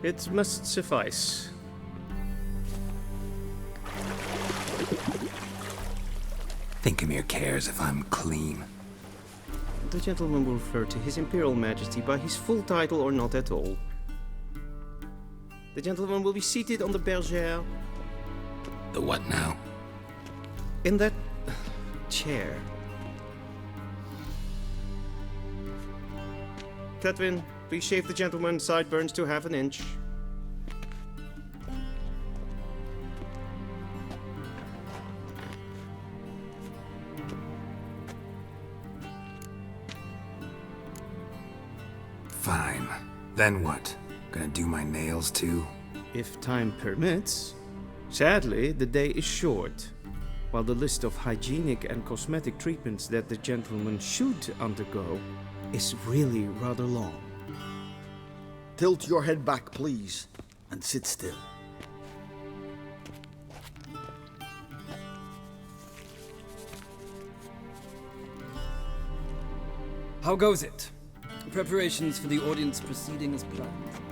It must suffice. Thinkamere cares if I'm clean. The gentleman will refer to His Imperial Majesty by his full title or not at all. The gentleman will be seated on the bergère. The what now? In that chair. Cletwin, please shave the gentleman's sideburns to half an inch. Fine. Then what? Gonna do my nails too? If time permits. Sadly, the day is short, while the list of hygienic and cosmetic treatments that the gentleman should undergo is really rather long. Tilt your head back, please, and sit still. How goes it? Preparations for the audience proceeding as planned.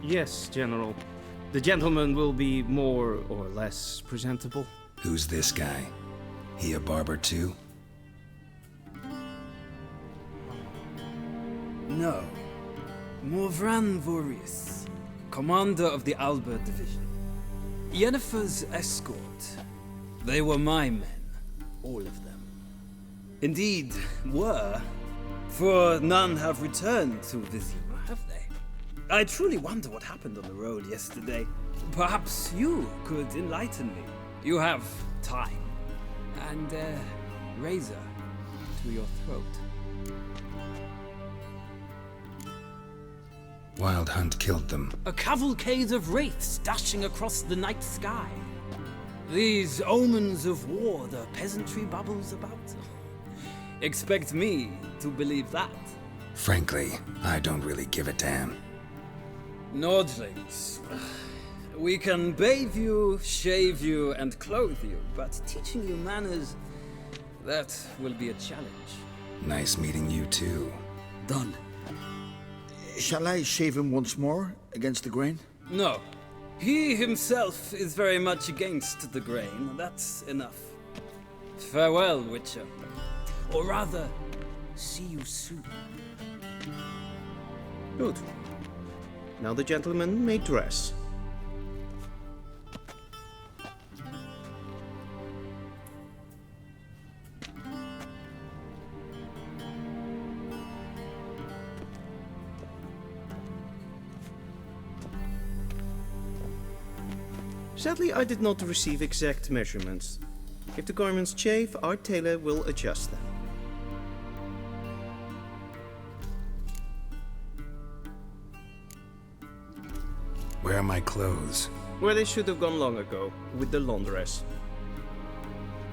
Yes, General. The gentleman will be more or less presentable. Who's this guy? He a barber too? No. Morvran Vorius, commander of the Alba Division. Yennefer's escort. They were my men. All of them. Indeed, were. For none have returned to Vizima, have they? I truly wonder what happened on the road yesterday. Perhaps you could enlighten me. You have time. And a razor to your throat. Wild Hunt killed them. A cavalcade of wraiths dashing across the night sky. These omens of war the peasantry bubbles about. Expect me to believe that. Frankly, I don't really give a damn. Nordlings. We can bathe you, shave you, and clothe you, but teaching you manners, that will be a challenge. Nice meeting you too. Done. Shall I shave him once more, against the grain? No. He himself is very much against the grain. That's enough. Farewell, Witcher. Or rather, see you soon. Good. Now the gentleman may dress. Sadly, I did not receive exact measurements. If the garments chafe, our tailor will adjust them. Where are my clothes? Where they should have gone long ago, with the laundress.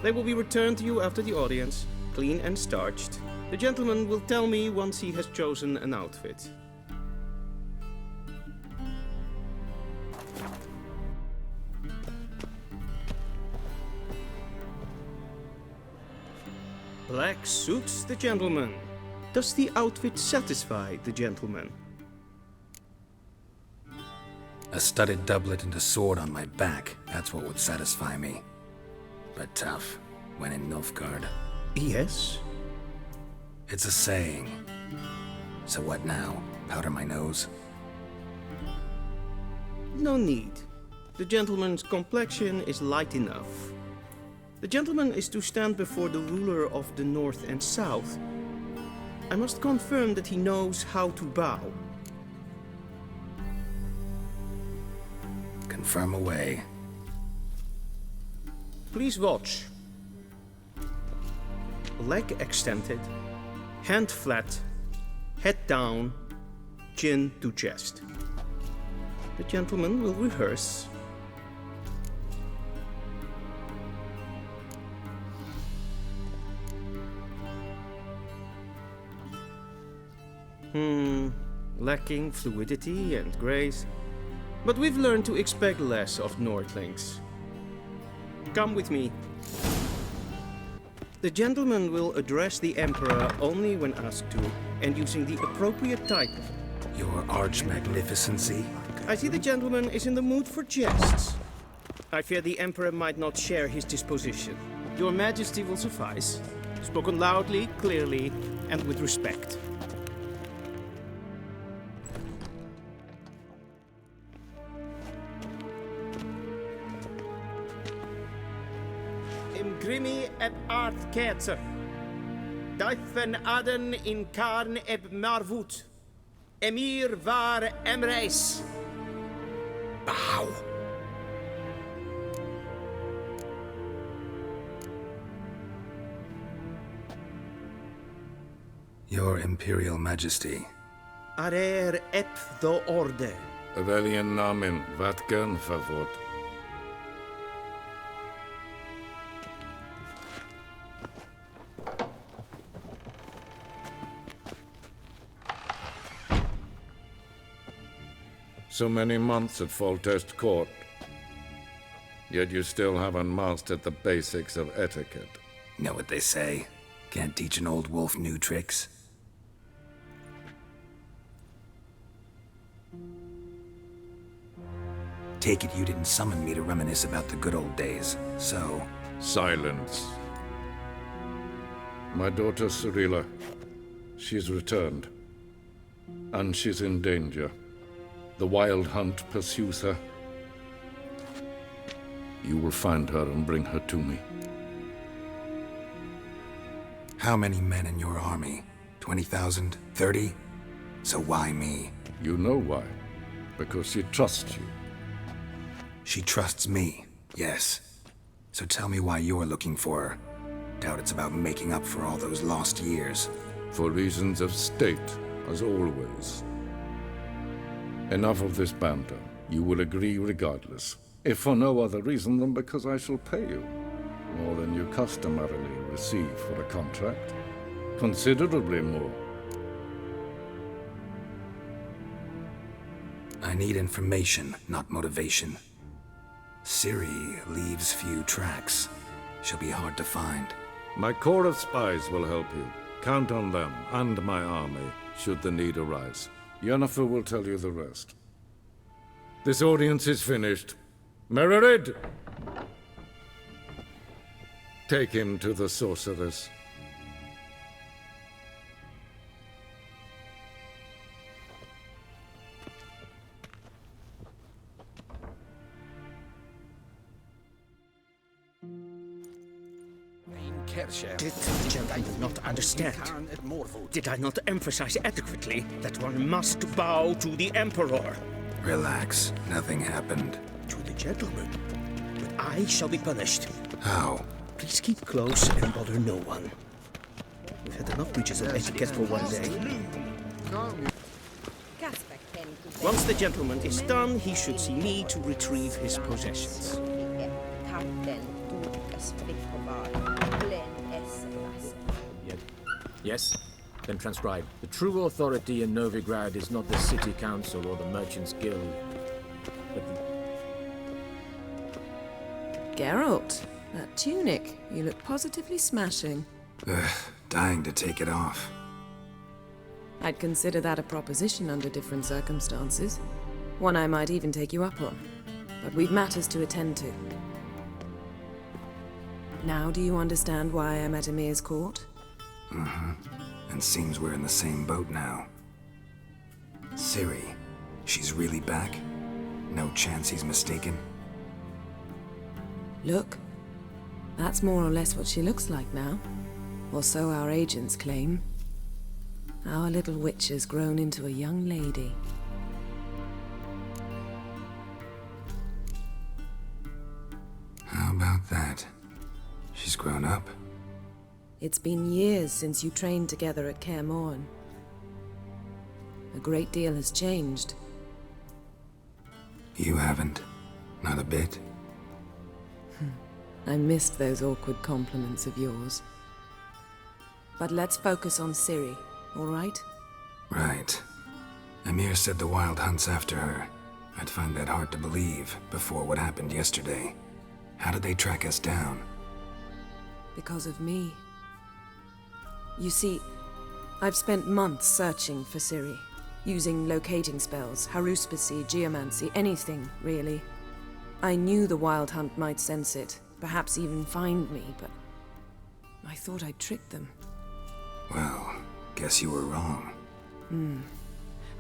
They will be returned to you after the audience, clean and starched. The gentleman will tell me once he has chosen an outfit. Black suits the gentleman. Does the outfit satisfy the gentleman? A studded doublet and a sword on my back, that's what would satisfy me. But tough, when in Nilfgaard. Yes. It's a saying. So what now? Powder my nose? No need. The gentleman's complexion is light enough. The gentleman is to stand before the ruler of the North and South. I must confirm that he knows how to bow. Confirm away. Please watch. Leg extended, hand flat, head down, chin to chest. The gentleman will rehearse. Lacking fluidity and grace. But we've learned to expect less of Nordlings. Come with me. The gentleman will address the Emperor only when asked to, and using the appropriate title. Your arch-magnificency? I see the gentleman is in the mood for jests. I fear the Emperor might not share his disposition. Your Majesty will suffice. Spoken loudly, clearly, and with respect. Im grimi eb art ketzer. Daifen aden in karn eb marvut. Emir var emreis. Bow! Your Imperial Majesty. Arer ep the orde. Weljen namen, wat gern favort. So many months at Foltest Court, yet you still haven't mastered the basics of etiquette. Know what they say? Can't teach an old wolf new tricks. Take it you didn't summon me to reminisce about the good old days, so... Silence. My daughter Cyrilla, she's returned. And she's in danger. The Wild Hunt pursues her. You will find her and bring her to me. How many men in your army? 20,000? 30? So why me? You know why. Because she trusts you. She trusts me, yes. So tell me why you're looking for her. Doubt it's about making up for all those lost years. For reasons of state, as always. Enough of this banter. You will agree regardless. If for no other reason than because I shall pay you. More than you customarily receive for a contract. Considerably more. I need information, not motivation. Ciri leaves few tracks. She'll be hard to find. My corps of spies will help you. Count on them, and my army, should the need arise. Yennefer will tell you the rest. This audience is finished. Mererid! Take him to the sorceress. Did the gentleman not understand? Did I not emphasize adequately that one must bow to the Emperor? Relax, nothing happened. To the gentleman. But I shall be punished. How? Please keep close and bother no one. We've had enough breaches of etiquette for one day. Once the gentleman is done, he should see me to retrieve his possessions. Yes? Then transcribe. The true authority in Novigrad is not the city council or the merchants' guild, but the... Geralt, that tunic. You look positively smashing. Ugh, dying to take it off. I'd consider that a proposition under different circumstances. One I might even take you up on. But we've matters to attend to. Now do you understand why I'm at Emir's court? Mm-hmm. And seems we're in the same boat now. Ciri, she's really back? No chance he's mistaken? Look. That's more or less what she looks like now. Or so our agents claim. Our little witch has grown into a young lady. How about that? She's grown up. It's been years since you trained together at Kaer Morhen. A great deal has changed. You haven't. Not a bit. I missed those awkward compliments of yours. But let's focus on Ciri, all right? Right. Emir said the Wild Hunt's after her. I'd find that hard to believe before what happened yesterday. How did they track us down? Because of me. You see, I've spent months searching for Ciri. using locating spells, haruspicy, geomancy, anything, really. I knew the Wild Hunt might sense it, perhaps even find me, but I thought I'd tricked them. Well, guess you were wrong.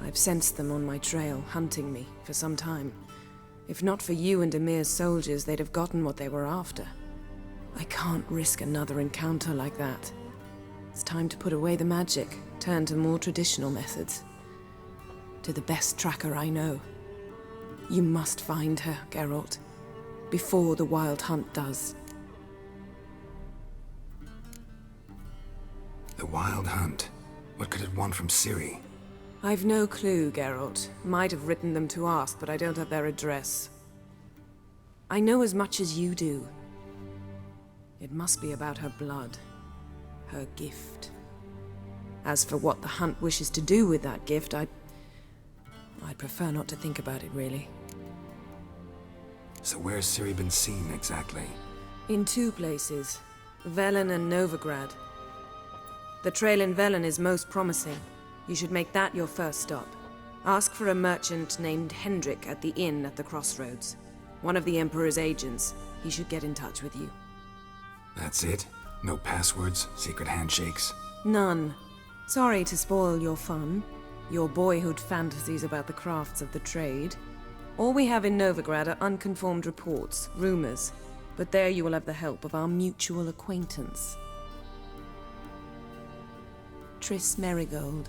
I've sensed them on my trail, hunting me, for some time. If not for you and Emir's soldiers, they'd have gotten what they were after. I can't risk another encounter like that. It's time to put away the magic, turn to more traditional methods. To the best tracker I know. You must find her, Geralt. Before the Wild Hunt does. The Wild Hunt? What could it want from Ciri? I've no clue, Geralt. Might have written them to ask, but I don't have their address. I know as much as you do. It must be about her blood. Her gift. As for what the Hunt wishes to do with that gift, I'd prefer not to think about it, really. So where's Ciri been seen, exactly? In 2 places. Velen and Novigrad. The trail in Velen is most promising. You should make that your first stop. Ask for a merchant named Hendrik at the inn at the crossroads. One of the Emperor's agents. He should get in touch with you. That's it? No passwords, secret handshakes? None. Sorry to spoil your fun. Your boyhood fantasies about the crafts of the trade. All we have in Novigrad are unconfirmed reports, rumors. But there you will have the help of our mutual acquaintance. Triss Merigold.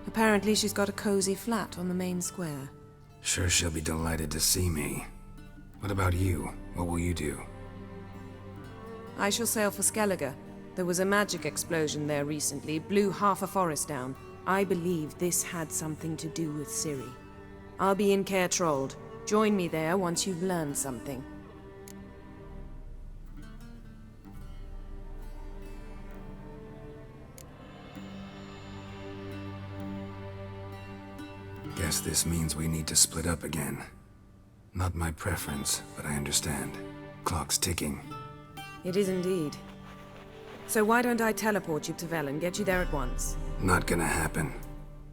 Apparently she's got a cozy flat on the main square. Sure she'll be delighted to see me. What about you? What will you do? I shall sail for Skellige. There was a magic explosion there recently, blew half a forest down. I believe this had something to do with Ciri. I'll be in Caer Trold. Join me there once you've learned something. Guess this means we need to split up again. Not my preference, but I understand. Clock's ticking. It is indeed. So why don't I teleport you to Velen, get you there at once? Not gonna happen.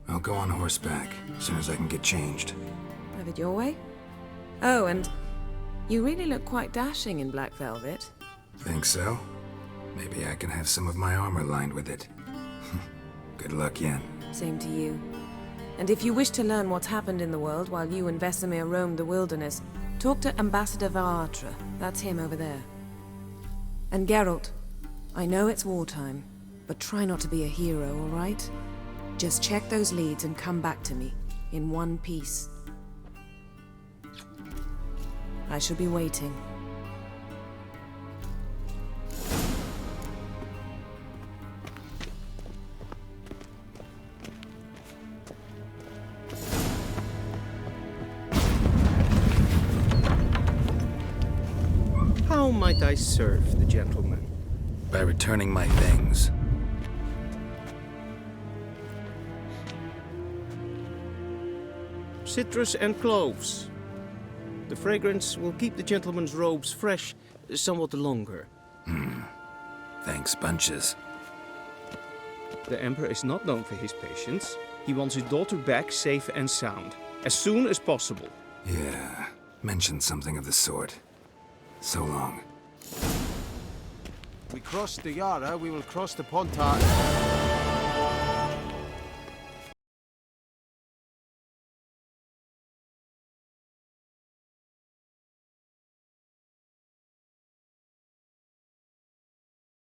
I'll go on horseback, as soon as I can get changed. Have it your way? Oh, and you really look quite dashing in black velvet. Think so? Maybe I can have some of my armor lined with it. Good luck, Yen. Same to you. And if you wish to learn what's happened in the world while you and Vesemir roamed the wilderness, talk to Ambassador Varatra. That's him over there. And Geralt, I know it's wartime, but try not to be a hero, all right? Just check those leads and come back to me, in one piece. I shall be waiting. How might I serve the gentleman? By returning my things. Citrus and cloves. The fragrance will keep the gentleman's robes fresh somewhat longer. Thanks, bunches. The Emperor is not known for his patience. He wants his daughter back safe and sound, as soon as possible. Yeah, mentioned something of the sort. So long. We crossed the Yara, we will cross the Pontar.